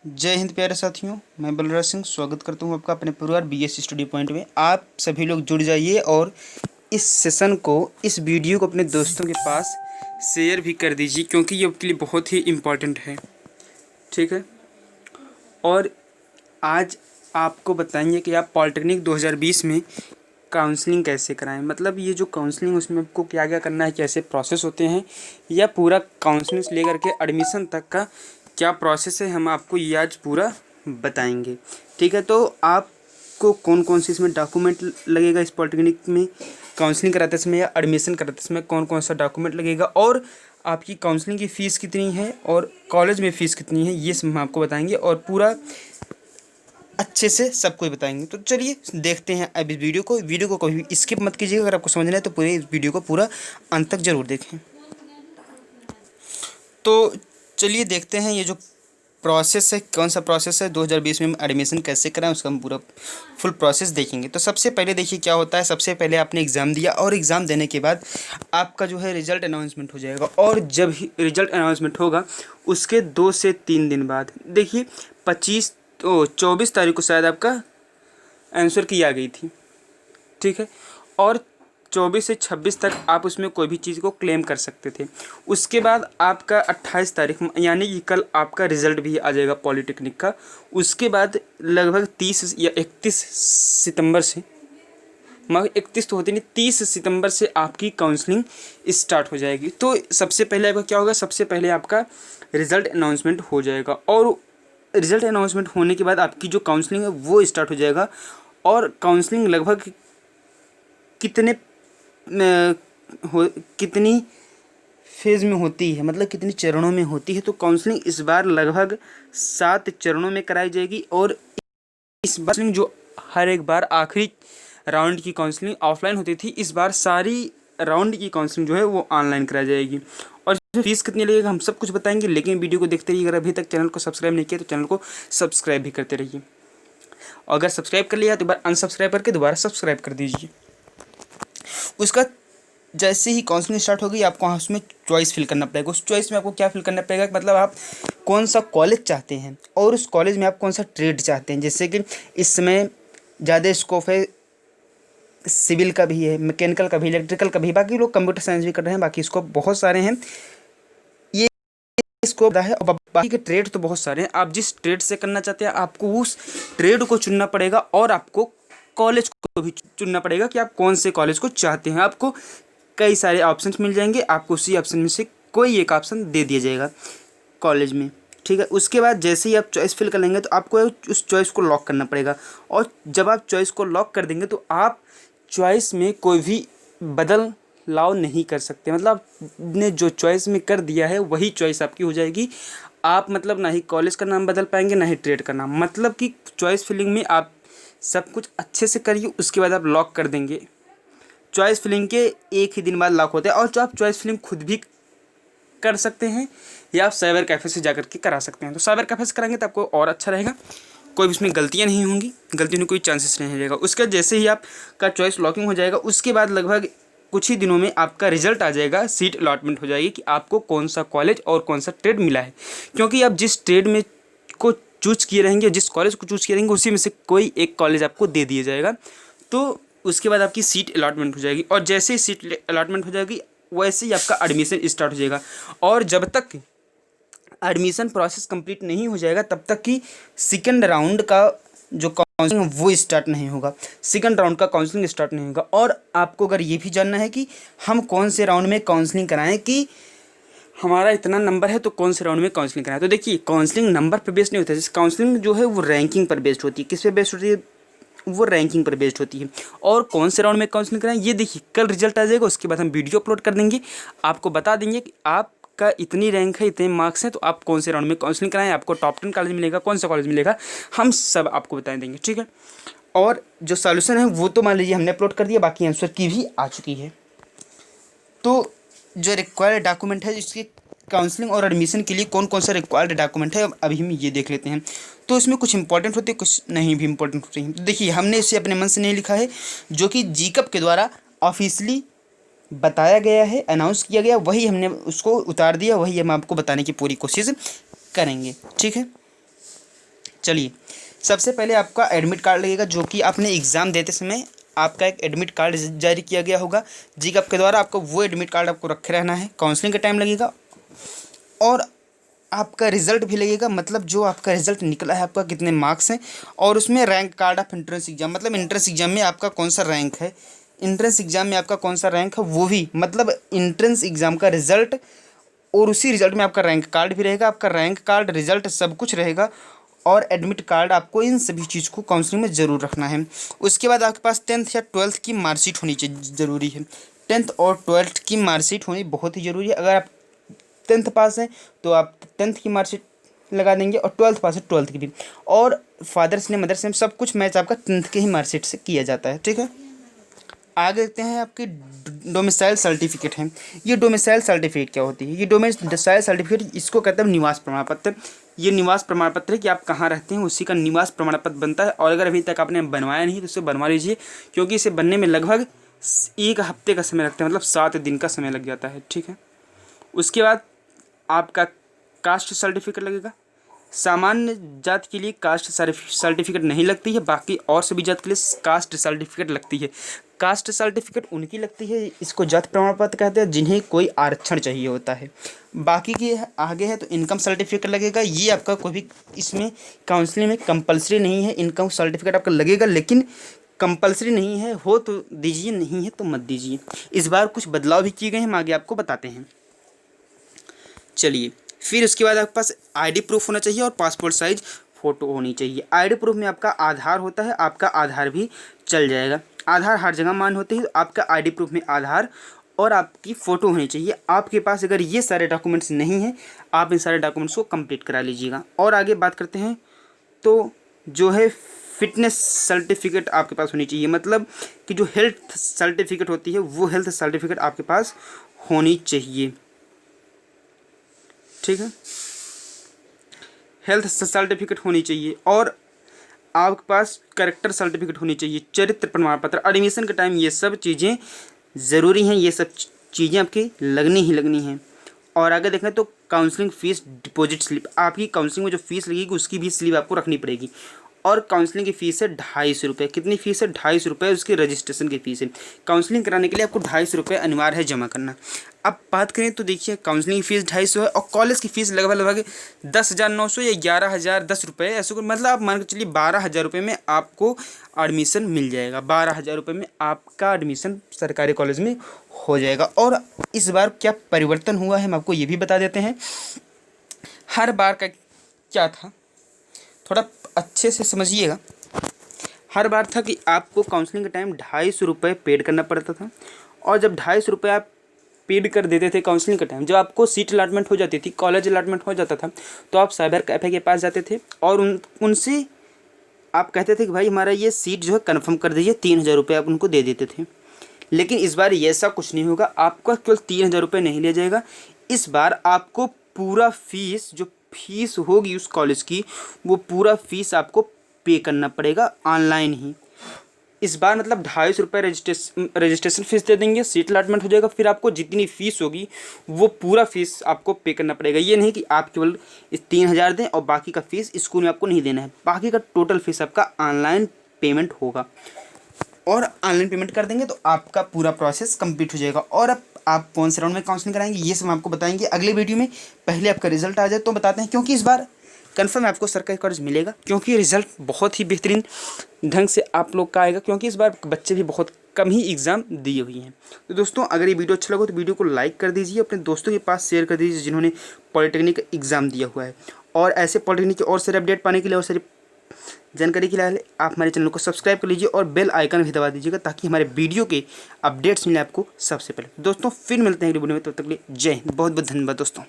जय हिंद प्यारे साथियों। मैं बलराज सिंह स्वागत करता हूं आपका अपने परिवार बीएस स्टडी पॉइंट में। आप सभी लोग जुड़ जाइए और इस सेशन को, इस वीडियो को अपने दोस्तों के पास शेयर भी कर दीजिए, क्योंकि ये आपके लिए बहुत ही इम्पोर्टेंट है। ठीक है। और आज आपको बताएंगे कि आप पॉलिटेक्निक 2020 में काउंसलिंग कैसे कराएं। मतलब ये जो काउंसलिंग, उसमें आपको क्या क्या करना है, कैसे प्रोसेस होते हैं, या पूरा काउंसलिंग से लेकर के एडमिशन तक का क्या प्रोसेस है, हम आपको ये आज पूरा बताएंगे। ठीक है। तो आपको कौन कौन से इसमें डॉक्यूमेंट लगेगा, इस पॉलिटेक्निक में काउंसलिंग कराते समय या एडमिशन कराते समय कौन कौन सा डॉक्यूमेंट लगेगा, और आपकी काउंसलिंग की फ़ीस कितनी है और कॉलेज में फ़ीस कितनी है, ये सब हम आपको बताएंगे और पूरा अच्छे से सब कुछ बताएंगे। तो चलिए देखते हैं अब इस वीडियो को कभी स्किप मत कीजिएगा। अगर आपको समझना है तो पूरे इस वीडियो को पूरा अंत तक ज़रूर देखें। तो चलिए देखते हैं ये जो प्रोसेस है, कौन सा प्रोसेस है, 2020 में हम एडमिशन कैसे कराएं, उसका हम पूरा फुल प्रोसेस देखेंगे। तो सबसे पहले देखिए क्या होता है। सबसे पहले आपने एग्ज़ाम दिया और एग्ज़ाम देने के बाद आपका जो है रिज़ल्ट अनाउंसमेंट हो जाएगा। और जब ही रिज़ल्ट अनाउंसमेंट होगा उसके 2 से 3 दिन बाद, देखिए 24 तारीख को शायद आपका आंसर की आ गई थी। ठीक है। और 24 से 26 तक आप उसमें कोई भी चीज़ को क्लेम कर सकते थे। उसके बाद आपका 28 तारीख यानी कि कल आपका रिज़ल्ट भी आ जाएगा पॉलिटेक्निक का। उसके बाद लगभग 30 या 31 सितंबर से, मगर 31 तो होती नहीं, 30 सितंबर से आपकी काउंसलिंग स्टार्ट हो जाएगी। तो सबसे पहले आपका क्या होगा, सबसे पहले आपका रिज़ल्ट अनाउंसमेंट हो जाएगा। और रिज़ल्ट अनाउंसमेंट होने के बाद आपकी जो काउंसलिंग है वो स्टार्ट हो जाएगा। और काउंसलिंग लगभग कितने कितनी फेज़ में होती है, मतलब कितनी चरणों में होती है। तो काउंसलिंग इस बार लगभग 7 चरणों में कराई जाएगी। और इस बार जो हर एक बार आखिरी राउंड की काउंसलिंग ऑफलाइन होती थी, इस बार सारी राउंड की काउंसलिंग जो है वो ऑनलाइन कराई जाएगी। और इसमें फीस कितनी लगेगा हम सब कुछ बताएंगे, लेकिन वीडियो को देखते रहिए। अगर अभी तक चैनल को सब्सक्राइब नहीं किया तो चैनल को सब्सक्राइब भी करते रहिए। और अगर सब्सक्राइब कर लिया तो एक बार अनसब्सक्राइब करके दोबारा सब्सक्राइब कर दीजिए। उसका जैसे ही काउंसलिंग स्टार्ट होगी आपको वहाँ उसमें चॉइस फिल करना पड़ेगा। उस चॉइस में आपको क्या फिल करना पड़ेगा, मतलब आप कौन सा कॉलेज चाहते हैं और उस कॉलेज में आप कौन सा ट्रेड चाहते हैं। जैसे कि इस समय ज़्यादा स्कोप है सिविल का भी है, मैकेनिकल का भी, इलेक्ट्रिकल का भी, बाकी लोग कंप्यूटर साइंस भी कर रहे हैं, बाकी स्कोप बहुत सारे हैं। ये स्कोप है और बाकी के ट्रेड तो बहुत सारे हैं। आप जिस ट्रेड से करना चाहते हैं आपको उस ट्रेड को चुनना पड़ेगा और आपको कॉलेज को भी चुनना पड़ेगा कि आप कौन से कॉलेज को चाहते हैं। आपको कई सारे ऑप्शंस मिल जाएंगे, आपको उसी ऑप्शन में से कोई एक ऑप्शन दे दिया जाएगा कॉलेज में। ठीक है। उसके बाद जैसे ही आप चॉइस फिल कर लेंगे तो आपको उस चॉइस को लॉक करना पड़ेगा। और जब आप चॉइस को लॉक कर देंगे तो आप चॉइस में कोई भी बदलाव नहीं कर सकते। मतलब आपने जो चॉइस में कर दिया है वही चॉइस आपकी हो जाएगी। आप मतलब ना ही कॉलेज का नाम बदल पाएंगे ना ही ट्रेड का नाम। मतलब कि चॉइस फिलिंग में आप सब कुछ अच्छे से करिए, उसके बाद आप लॉक कर देंगे। चॉइस फिलिंग के एक ही दिन बाद लॉक होता है। और जो आप चॉइस फिलिंग खुद भी कर सकते हैं या आप साइबर कैफ़े से जाकर के करा सकते हैं। तो साइबर कैफ़े से कराएंगे तो आपको और अच्छा रहेगा, कोई भी उसमें गलतियाँ नहीं होंगी, गलती होने कोई चांसेस नहीं रहेगा। उसके जैसे ही आपका चॉइस लॉकिंग हो जाएगा उसके बाद लगभग कुछ ही दिनों में आपका रिजल्ट आ जाएगा, सीट अलॉटमेंट हो जाएगी कि आपको कौन सा कॉलेज और कौन सा ट्रेड मिला है। क्योंकि आप जिस ट्रेड में को चूज किए रहेंगे, जिस कॉलेज को चूज किए रहेंगे, उसी में से कोई एक कॉलेज आपको दे दिया जाएगा। तो उसके बाद आपकी सीट अलॉटमेंट हो जाएगी। और जैसे ही सीट अलॉटमेंट हो जाएगी वैसे ही आपका एडमिशन स्टार्ट हो जाएगा। और जब तक एडमिशन प्रोसेस कंप्लीट नहीं हो जाएगा तब तक कि सेकंड राउंड का जो काउंसलिंग वो स्टार्ट नहीं होगा। सेकंड राउंड का काउंसलिंग स्टार्ट नहीं होगा। और आपको अगर ये भी जानना है कि हम कौन से राउंड में काउंसलिंग कराएं, कि हमारा इतना नंबर है तो कौन से राउंड में काउंसलिंग कराएं, तो देखिए काउंसलिंग नंबर पर बेस्ड नहीं होता है। काउंसलिंग जो है वो रैंकिंग पर बेस्ड होती है। किस पे बेस्ड होती है, वो रैंकिंग पर बेस्ड होती है। और कौन से राउंड में काउंसलिंग कराएं ये देखिए कल रिजल्ट आ जाएगा, उसके बाद हम वीडियो अपलोड कर देंगे, आपको बता देंगे कि आपका इतनी रैंक है, इतने मार्क्स हैं, तो आप कौन से राउंड में काउंसलिंग कराएं, आपको टॉप 10 कॉलेज मिलेगा, कौन सा कॉलेज मिलेगा, हम सब आपको बता देंगे। ठीक है। और जो सॉल्यूशन है वो तो मान लीजिए हमने अपलोड कर दिया, बाकी आंसर की भी आ चुकी है। तो जो रिक्वायर्ड डॉक्यूमेंट है, जिसकी काउंसलिंग और एडमिशन के लिए कौन कौन सा रिक्वायर्ड डॉक्यूमेंट है, अभी हम ये देख लेते हैं। तो इसमें कुछ इंपॉर्टेंट होते हैं, कुछ नहीं भी इंपॉर्टेंट होते हैं। तो देखिए हमने इसे अपने मन से नहीं लिखा है, जो कि जीकअप के द्वारा ऑफिशियली बताया गया है, अनाउंस किया गया, वही हमने उसको उतार दिया, वही हम आपको बताने की पूरी कोशिश करेंगे। ठीक है। चलिए, सबसे पहले आपका एडमिट कार्ड लगेगा, जो कि आपने एग्ज़ाम देते समय आपका एक एडमिट कार्ड जारी किया गया होगा जी आपके द्वारा। आपको वो एडमिट कार्ड आपको रखे रहना है, काउंसलिंग का टाइम लगेगा। और आपका रिजल्ट भी लगेगा, मतलब जो आपका रिजल्ट निकला है, आपका कितने मार्क्स हैं, और उसमें rank card of entrance exam, मतलब एंट्रेंस एग्जाम में आपका कौन सा रैंक है, एंट्रेंस एग्जाम में आपका कौन सा रैंक है वो भी, मतलब एंट्रेंस एग्जाम का रिजल्ट, और उसी रिजल्ट में आपका रैंक कार्ड भी रहेगा। आपका रैंक कार्ड, रिजल्ट सब कुछ रहेगा, और एडमिट कार्ड, आपको इन सभी चीज़ को काउंसलिंग में ज़रूर रखना है। उसके बाद आपके पास 10th या 12th की मार्कशीट होनी चाहिए, ज़रूरी है। 10th और 12th की मार्कशीट होनी बहुत ही ज़रूरी है। अगर आप 10th पास हैं तो आप 10th की मार्कशीट लगा देंगे, और 12th पास है 12th की भी। और फादर्स ने, मदर्स ने, सब कुछ मैच आपका 10th के ही मार्कशीट से किया जाता है, ठीक है। आगे देखते हैं, आपकी डोमिसाइल सर्टिफिकेट है। ये डोमिसाइल सर्टिफिकेट क्या होती है? ये डोमिसाइल सर्टिफिकेट, इसको कहते हैं निवास प्रमाण पत्र। ये निवास प्रमाण पत्र है कि आप कहाँ रहते हैं, उसी का निवास प्रमाण पत्र बनता है। और अगर अभी तक आपने बनवाया नहीं तो इसे बनवा लीजिए, क्योंकि इसे बनने में लगभग 1 हफ्ते का समय लगता है, मतलब 7 दिन का समय लग जाता है, ठीक है। उसके बाद आपका कास्ट सर्टिफिकेट लगेगा। सामान्य जात के लिए कास्ट सर्टिफिकेट नहीं लगती है, बाकी और सभी जात के लिए कास्ट सर्टिफिकेट लगती है। कास्ट सर्टिफिकेट उनकी लगती है, इसको जात प्रमाण पत्र कहते हैं, जिन्हें कोई आरक्षण चाहिए होता है। बाकी के आगे है तो इनकम सर्टिफिकेट लगेगा। ये आपका कोई भी इसमें काउंसलिंग में कंपलसरी नहीं है, इनकम सर्टिफिकेट आपका लगेगा, लेकिन कंपलसरी नहीं है, हो तो दीजिए, नहीं है तो मत दीजिए। इस बार कुछ बदलाव भी किए गए हैं, हम आगे आपको बताते हैं। चलिए, फिर उसके बाद आपके पास आईडी प्रूफ होना चाहिए और पासपोर्ट साइज फ़ोटो होनी चाहिए। आईडी प्रूफ में आपका आधार होता है, आपका आधार भी चल जाएगा। आधार हर जगह मान होते हैं, तो आपका आईडी प्रूफ में आधार और आपकी फ़ोटो होनी चाहिए। आपके पास अगर ये सारे डॉक्यूमेंट्स नहीं हैं, आप इन सारे डॉक्यूमेंट्स को कंप्लीट करा लीजिएगा। और आगे बात करते हैं, तो जो है फिटनेस सर्टिफिकेट आपके पास होनी चाहिए, मतलब कि जो हेल्थ सर्टिफिकेट होती है, वो हेल्थ सर्टिफिकेट आपके पास होनी चाहिए, ठीक है। हेल्थ सर्टिफिकेट होनी चाहिए, और आपके पास करेक्टर सर्टिफिकेट होनी चाहिए, चरित्र प्रमाण पत्र। एडमिशन के टाइम ये सब चीज़ें ज़रूरी हैं, ये सब चीज़ें आपकी लगनी ही लगनी हैं। और आगे देखें तो काउंसलिंग फ़ीस डिपॉजिट स्लिप, आपकी काउंसलिंग में जो फ़ीस लगेगी उसकी भी स्लिप आपको रखनी पड़ेगी। और काउंसलिंग की फ़ीस है 250 रुपये। कितनी फ़ीस है? 250 रुपये उसकी रजिस्ट्रेशन की फ़ीस है। काउंसलिंग कराने के लिए आपको 250 रुपये अनिवार्य है जमा करना। अब बात करें तो देखिए, काउंसलिंग की फ़ीस 250 है, और कॉलेज की फ़ीस लगभग 10,900 या 11,010 रुपये, ऐसे को मतलब आप मान के चलिए 12,000 रुपये में आपको एडमिशन मिल जाएगा। 12,000 रुपये में आपका एडमिशन सरकारी कॉलेज में हो जाएगा। और इस बार क्या परिवर्तन हुआ है हम आपको ये भी बता देते हैं। हर बार का क्या था, थोड़ा अच्छे से समझिएगा। हर बार था कि आपको काउंसलिंग के टाइम 250 रुपये पेड करना पड़ता था, और जब 250 रुपये आप पेड कर देते थे काउंसलिंग के टाइम, जब आपको सीट अलॉटमेंट हो जाती थी, कॉलेज अलॉटमेंट हो जाता था, तो आप साइबर कैफ़े के पास जाते थे और उनसे आप कहते थे कि भाई हमारा ये सीट जो है कन्फर्म कर दीजिए, 3,000 रुपये आप उनको दे देते थे। लेकिन इस बार ऐसा कुछ नहीं होगा, आपका केवल 3,000 रुपये नहीं लिया जाएगा। इस बार आपको पूरा फीस, जो फीस होगी उस कॉलेज की, वो पूरा फीस आपको पे करना पड़ेगा ऑनलाइन ही। इस बार मतलब 250 रुपये रजिस्ट्रेशन फ़ीस दे देंगे, सीट अलॉटमेंट हो जाएगा, फिर आपको जितनी फ़ीस होगी वो पूरा फीस आपको पे करना पड़ेगा। ये नहीं कि आप केवल इस 3,000 दें और बाकी का फ़ीस स्कूल में आपको नहीं देना है। बाकी का टोटल फीस आपका ऑनलाइन पेमेंट होगा, और ऑनलाइन पेमेंट कर देंगे तो आपका पूरा प्रोसेस कंप्लीट हो जाएगा। और अब आप कौन से राउंड में काउंसलिंग कराएंगे ये सब हम आपको बताएंगे अगले वीडियो में। पहले आपका रिजल्ट आ जाए तो बताते हैं, क्योंकि इस बार कंफर्म आपको सरकारी कॉलेज मिलेगा, क्योंकि रिजल्ट बहुत ही बेहतरीन ढंग से आप लोग का आएगा, क्योंकि इस बार बच्चे भी बहुत कम ही एग्ज़ाम दिए हुए हैं। तो दोस्तों, अगर ये वीडियो अच्छा लगा तो वीडियो को लाइक कर दीजिए, अपने दोस्तों के पास शेयर कर दीजिए जिन्होंने पॉलिटेक्निक एग्ज़ाम दिया हुआ है। और ऐसे पॉलिटेक्निक के और सारे अपडेट पाने के लिए और सारी जानकारी के लिए आप हमारे चैनल को सब्सक्राइब कर लीजिए और बेल आइकन भी दबा दीजिएगा, ताकि हमारे वीडियो के अपडेट्स मिले आपको सबसे पहले। दोस्तों, फिर मिलते हैं अगली वीडियो में, तब तक के लिए जय हिंद। बहुत बहुत धन्यवाद दोस्तों।